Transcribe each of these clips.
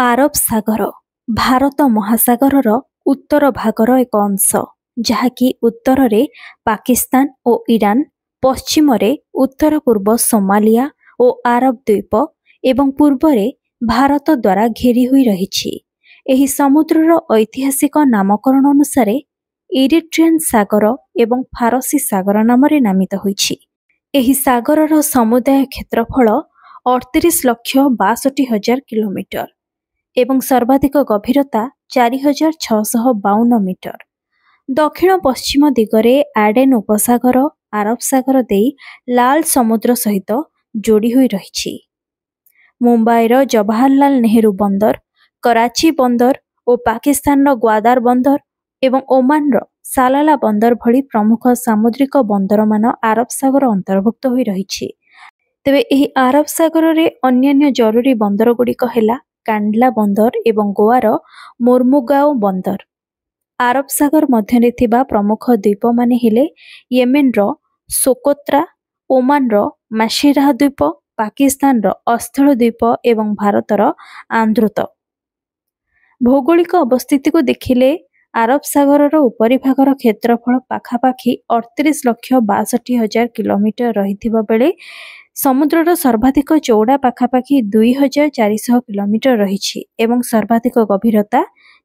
ଆରବ ସାଗର ଭାରତ ମହାସାଗରର ଉତ୍ତର ଭାଗର ଏକ ଅଂଶ, ଯାହାକି ଉତ୍ତରରେ ପାକିସ୍ତାନ ଓ ଇରାନ, ପଶ୍ଚିମରେ ଉତ୍ତର ପୂର୍ବ ସୋମାଲିଆ ଓ ଆରବ ଦ୍ୱୀପ ଏବଂ ପୂର୍ବରେ ଭାରତ ଦ୍ୱାରା ଘେରି ହୋଇ ରହିଛି। ଏହି ସମୁଦ୍ରର ଐତିହାସିକ ନାମକରଣ ଅନୁସାରେ ଇରିଟ୍ରିଆନ୍ ସାଗର ଏବଂ ଫାରସୀ ସାଗର ନାମରେ ନାମିତ ହୋଇଛି। ଏହି ସାଗରର ସମୁଦାୟ କ୍ଷେତ୍ରଫଳ 38,62,000 କିଲୋମିଟର ଏବଂ ସର୍ବାଧିକ ଗଭୀରତା 4,652 ମିଟର। ଦକ୍ଷିଣ ପଶ୍ଚିମ ଦିଗରେ ଆଡେନ୍ ଉପସାଗର ଆରବ ସାଗର ଦେଇ ଲାଲ ସମୁଦ୍ର ସହିତ ଯୋଡ଼ି ହୋଇ ରହିଛି। ମୁମ୍ବାଇର ଜବାହରଲାଲ ନେହେରୁ ବନ୍ଦର, କରାଚି ବନ୍ଦର ଓ ପାକିସ୍ତାନର ଗ୍ୱାଦାର ବନ୍ଦର ଏବଂ ଓମାନର ସାଲାଲା ବନ୍ଦର ଭଳି ପ୍ରମୁଖ ସାମୁଦ୍ରିକ ବନ୍ଦରମାନ ଆରବ ସାଗର ଅନ୍ତର୍ଭୁକ୍ତ ହୋଇ ରହିଛି। ତେବେ ଏହି ଆରବ ସାଗରରେ ଅନ୍ୟାନ୍ୟ ଜରୁରୀ ବନ୍ଦରଗୁଡ଼ିକ ହେଲା କାଣ୍ଡଲା ବନ୍ଦର ଏବଂ ଗୋଆର ମୋର୍ମୁଗାଓ ବନ୍ଦର। ଆରବ ସାଗର ମଧ୍ୟରେ ଥିବା ପ୍ରମୁଖ ଦ୍ୱୀପମାନେ ହେଲେ ୟେମେନର ସୋକୋତ୍ରା, ଓମାନର ମାଶିରାହ ଦ୍ୱୀପ, ପାକିସ୍ତାନର ଅସ୍ଥଳ ଦ୍ୱୀପ ଏବଂ ଭାରତର ଆନ୍ଦ୍ରୁତ। ଭୌଗୋଳିକ ଅବସ୍ଥିତିକୁ ଦେଖିଲେ ଆରବ ସାଗରର ଉପରିଭାଗର କ୍ଷେତ୍ରଫଳ ପାଖାପାଖି 38,62,000 କିଲୋମିଟର ରହିଥିବା ବେଳେ ସମୁଦ୍ରର ସର୍ବାଧିକ ଚଉଡ଼ା ପାଖାପାଖି 2,400 କିଲୋମିଟର ରହିଛି ଏବଂ ସର୍ବାଧିକ ଗଭୀରତା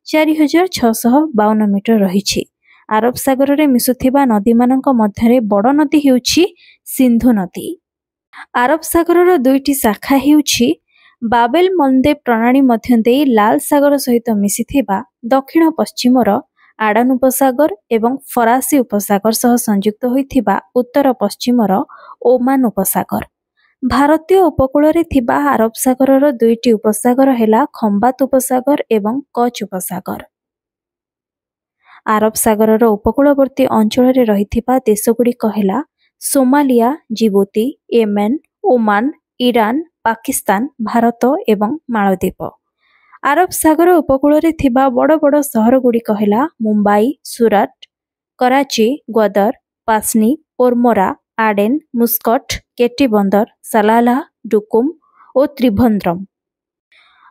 4,652 ମିଟର ରହିଛି। ଆରବ ସାଗରରେ ମିଶୁଥିବା ନଦୀମାନଙ୍କ ମଧ୍ୟରେ ବଡ଼ ନଦୀ ହେଉଛି ସିନ୍ଧୁ ନଦୀ। ଆରବ ସାଗରର ଦୁଇଟି ଶାଖା ହେଉଛି ବାବେଲ ମନ୍ଦେବ ପ୍ରଣାଳୀ ମଧ୍ୟ ଦେଇ ଲାଲ ସାଗର ସହିତ ମିଶିଥିବା ଦକ୍ଷିଣ ପଶ୍ଚିମର ଆଡାନ ଉପସାଗର ଏବଂ ଫରାସୀ ଉପସାଗର ସହ ସଂଯୁକ୍ତ ହୋଇଥିବା ଉତ୍ତର ପଶ୍ଚିମର ଓମାନ ଉପସାଗର। ଭାରତୀୟ ଉପକୂଳରେ ଥିବା ଆରବ ସାଗରର ଦୁଇଟି ଉପସାଗର ହେଲା ଖମ୍ବାତ ଉପସାଗର ଏବଂ କଚ୍ ଉପସାଗର। ଆରବ ସାଗରର ଉପକୂଳବର୍ତ୍ତୀ ଅଞ୍ଚଳରେ ରହିଥିବା ଦେଶଗୁଡ଼ିକ ହେଲା Somalia, ଜିବୁତି, Yemen, Oman, Iran, Pakistan, Bharat ଏବଂ ମାଳଦ୍ୱୀପ। ଆରବ ସାଗର ଉପକୂଳରେ ଥିବା ବଡ଼ ବଡ଼ ସହରଗୁଡ଼ିକ ହେଲା ମୁମ୍ବାଇ, ସୁରଟ, କରାଚି, ଗ୍ୱାଦର, ପାସନି, ଓରମୋରା, ଆଡେନ, ମୁସ୍କଟ, କେଟି ବନ୍ଦର, ସାଲାଲା, ଡୁକୁମ ଓ ତ୍ରିଭନ୍ଦ୍ରମ।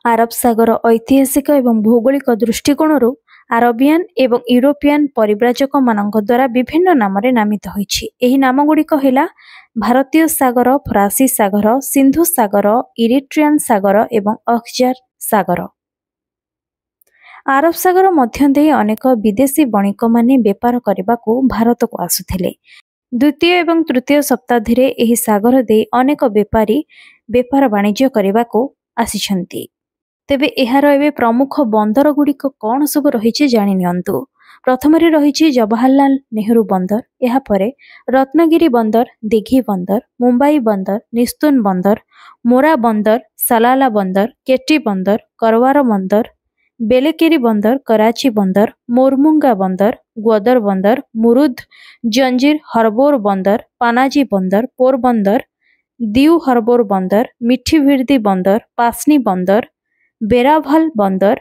ଆରବ ସାଗର ଐତିହାସିକ ଏବଂ ଭୌଗୋଳିକ ଦୃଷ୍ଟିକୋଣରୁ ଆରବିଆନ ଏବଂ ୟୁରୋପିଆନ ପରିବ୍ରାଜକମାନଙ୍କ ଦ୍ୱାରା ବିଭିନ୍ନ ନାମରେ ନାମିତ ହୋଇଛି। ଏହି ନାମଗୁଡ଼ିକ ହେଲା ଭାରତୀୟ ସାଗର, ଫରାସୀ ସାଗର, ସିନ୍ଧୁ ସାଗର, ଇରିଟ୍ରିଆନ୍ ସାଗର ଏବଂ ଅଖଜାର ସାଗର। ଆରବ ସାଗର ମଧ୍ୟ ଦେଇ ଅନେକ ବିଦେଶୀ ବଣିକମାନେ ବେପାର କରିବାକୁ ଭାରତକୁ ଆସୁଥିଲେ। ଦ୍ୱିତୀୟ ଏବଂ ତୃତୀୟ ଶତାବ୍ଦୀରେ ଏହି ସାଗର ଦେଇ ଅନେକ ବେପାରୀ ବେପାର ବାଣିଜ୍ୟ କରିବାକୁ ଆସିଛନ୍ତି। ତେବେ ଏହାର ଏବେ ପ୍ରମୁଖ ବନ୍ଦର ଗୁଡ଼ିକ କ'ଣ ସବୁ ରହିଛି ଜାଣିନିଅନ୍ତୁ। ପ୍ରଥମରେ ରହିଛି ଜବାହରଲାଲ ନେହେରୁ ବନ୍ଦର, ଏହାପରେ ରତ୍ନଗିରି ବନ୍ଦର, ଦିଘି ବନ୍ଦର, ମୁମ୍ବାଇ ବନ୍ଦର, ନିସ୍ତୁନ ବନ୍ଦର, ମୋରା ବନ୍ଦର, ସାଲାଲା ବନ୍ଦର, କେଟି ବନ୍ଦର, କରୱାର ବନ୍ଦର, ବେଲେକେରି ବନ୍ଦର, କରାଚି ବନ୍ଦର, ମୋର୍ମୁଙ୍ଗା ବନ୍ଦର, ଗ୍ୱାଦର ବନ୍ଦର, ମୁରୁଦ, ଜଞ୍ଜିର ହର୍ବୋର ବନ୍ଦର, ପାନାଜୀ ବନ୍ଦର, ପୋରବନ୍ଦର, ଦିଉ ହର୍ବୋର ବନ୍ଦର, ମିଠି ଭିର୍ଦି ବନ୍ଦର, ପାସନି ବନ୍ଦର, ବେରାଭାଲ ବନ୍ଦର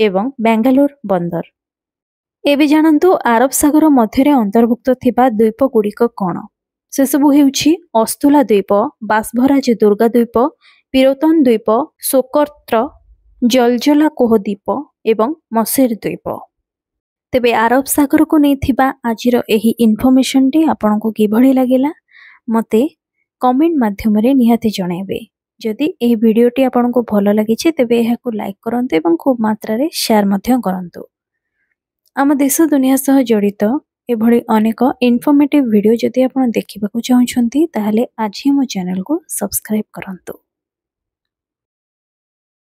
ଏବଂ ବାଙ୍ଗାଲୋର ବନ୍ଦର। ଏବେ ଜାଣନ୍ତୁ ଆରବ ସାଗର ମଧ୍ୟରେ ଅନ୍ତର୍ଭୁକ୍ତ ଥିବା ଦ୍ୱୀପ ଗୁଡ଼ିକ କ'ଣ? ସେସବୁ ହେଉଛି ଅସ୍ତୁଲା ଦ୍ୱୀପ, ବାସଭରାଜ ଦୁର୍ଗା ଦ୍ୱୀପ, ପିରୋତନ ଦ୍ୱୀପ, ସୋକତ୍ର, ଜଲଜଲା କୋହ ଦ୍ୱୀପ ଏବଂ ମସେର ଦ୍ୱୀପ। ତେବେ ଆରବ ସାଗରକୁ ନେଇଥିବା ଆଜିର ଏହି ଇନଫର୍ମେସନଟି ଆପଣଙ୍କୁ କିଭଳି ଲାଗିଲା ମୋତେ କମେଣ୍ଟ ମାଧ୍ୟମରେ ନିହାତି ଜଣାଇବେ। ଯଦି ଏହି ଭିଡ଼ିଓଟି ଆପଣଙ୍କୁ ଭଲ ଲାଗିଛି ତେବେ ଏହାକୁ ଲାଇକ୍ କରନ୍ତୁ ଏବଂ ଖୁବ୍ ମାତ୍ରାରେ ସେୟାର ମଧ୍ୟ କରନ୍ତୁ। ଆମ ଦେଶ ଦୁନିଆ ସହ ଜଡ଼ିତ ଏଭଳି ଅନେକ ଇନଫର୍ମେଟିଭ୍ ଭିଡ଼ିଓ ଯଦି ଆପଣ ଦେଖିବାକୁ ଚାହୁଁଛନ୍ତି ତାହେଲେ ଆଜି ମୋ ଚ୍ୟାନେଲକୁ ସବସ୍କ୍ରାଇବ୍ କରନ୍ତୁ।